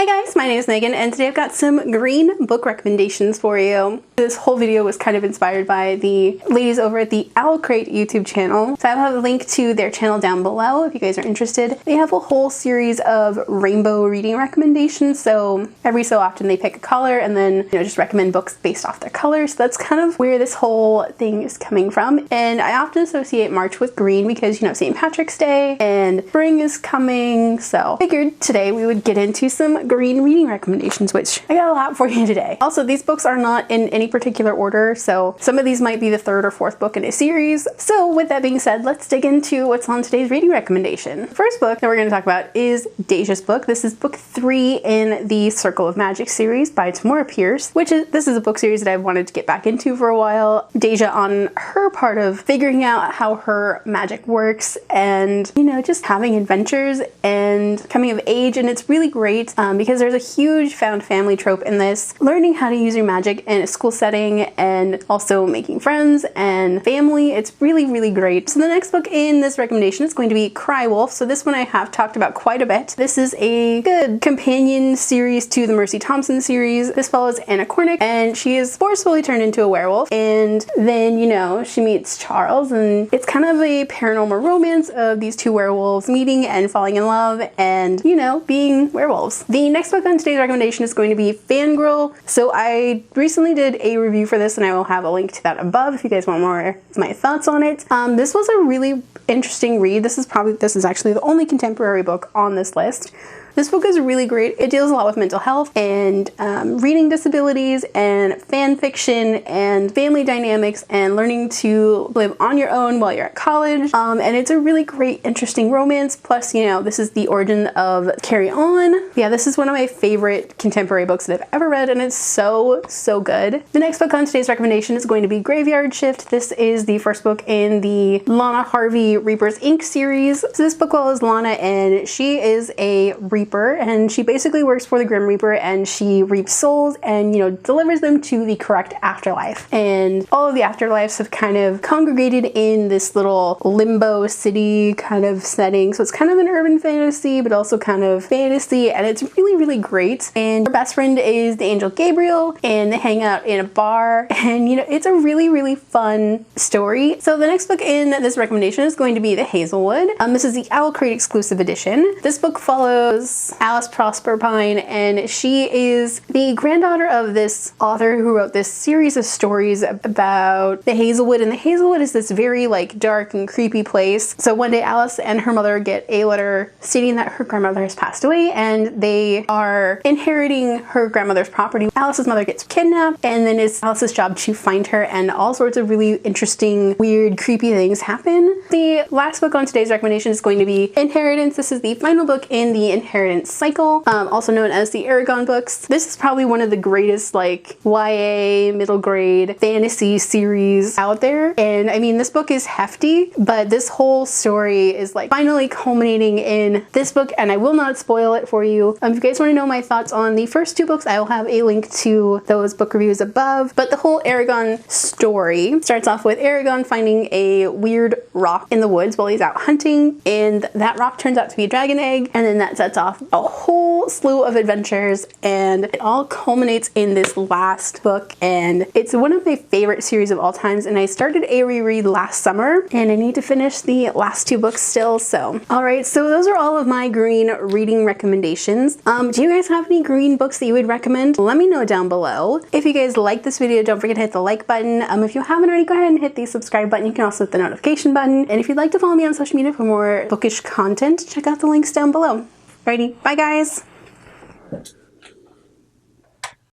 Hi guys, my name is Megan and today I've got some green book recommendations for you. This whole video was kind of inspired by the ladies over at the Owl Crate YouTube channel. So I have a link to their channel down below if you guys are interested. They have a whole series of rainbow reading recommendations. So every so often they pick a color and then just recommend books based off their colors. So that's kind of where this whole thing is coming from. And I often associate March with green because St. Patrick's Day and spring is coming. So I figured today we would get into some green reading recommendations, which I got a lot for you today. Also, these books are not in any particular order, so some of these might be the third or fourth book in a series. So with that being said, let's dig into what's on today's reading recommendation. The first book that we're going to talk about is Deja's book. This is book 3 in the Circle of Magic series by Tamora Pierce, this is a book series that I've wanted to get back into for a while. Deja on her part of figuring out how her magic works and, just having adventures and coming of age, and it's really great because there's a huge found family trope in this. Learning how to use your magic in a school setting and also making friends and family. It's really, really great. So the next book in this recommendation is going to be Cry Wolf. So this one I have talked about quite a bit. This is a good companion series to the Mercy Thompson series. This follows Anna Cornick and she is forcefully turned into a werewolf, and then she meets Charles, and it's kind of a paranormal romance of these two werewolves meeting and falling in love and being werewolves. The next book on today's recommendation is going to be Fangirl. So I recently did a review for this and I will have a link to that above if you guys want more of my thoughts on it. This was a really interesting read. This is actually the only contemporary book on this list. This book is really great. It deals a lot with mental health and reading disabilities and fan fiction and family dynamics and learning to live on your own while you're at college. And it's a really great, interesting romance. Plus, this is the origin of Carry On. Yeah, this is one of my favorite contemporary books that I've ever read, and it's so, so good. The next book on today's recommendation is going to be Graveyard Shift. This is the first book in the Lana Harvey Reapers Inc. series. So this book follows Lana, and she is a Reaper, and she basically works for the Grim Reaper, and she reaps souls and delivers them to the correct afterlife. And all of the afterlives have kind of congregated in this little limbo city kind of setting. So it's kind of an urban fantasy, but also kind of fantasy, and it's really, really great. And her best friend is the angel Gabriel, and they hang out in a bar, and it's a really, really fun story. So the next book in this recommendation is going to be The Hazelwood. This is the Owl Crate exclusive edition. This book follows Alice Prosper Pine, and she is the granddaughter of this author who wrote this series of stories about the Hazelwood, and the Hazelwood is this very dark and creepy place. So one day Alice and her mother get a letter stating that her grandmother has passed away and they are inheriting her grandmother's property. Alice's mother gets kidnapped, and then it's Alice's job to find her, and all sorts of really interesting, weird, creepy things happen. The last book on today's recommendation is going to be Inheritance. This is the final book in the Inheritance cycle, also known as the Aragon books. This is probably one of the greatest YA middle grade fantasy series out there, and I mean, this book is hefty, but this whole story is finally culminating in this book, and I will not spoil it for you. If you guys want to know my thoughts on the first two books, I will have a link to those book reviews above. But the whole Aragon story starts off with Aragon finding a weird rock in the woods while he's out hunting, and that rock turns out to be a dragon egg, and then that sets off a whole slew of adventures, and it all culminates in this last book, and it's one of my favorite series of all times. And I started a reread last summer, and I need to finish the last two books still. So alright, so those are all of my green reading recommendations. Do you guys have any green books that you would recommend? Let me know down below. If you guys like this video, don't forget to hit the like button. If you haven't already, go ahead and hit the subscribe button. You can also hit the notification button, and if you'd like to follow me on social media for more bookish content, check out the links down below. Alrighty, bye guys!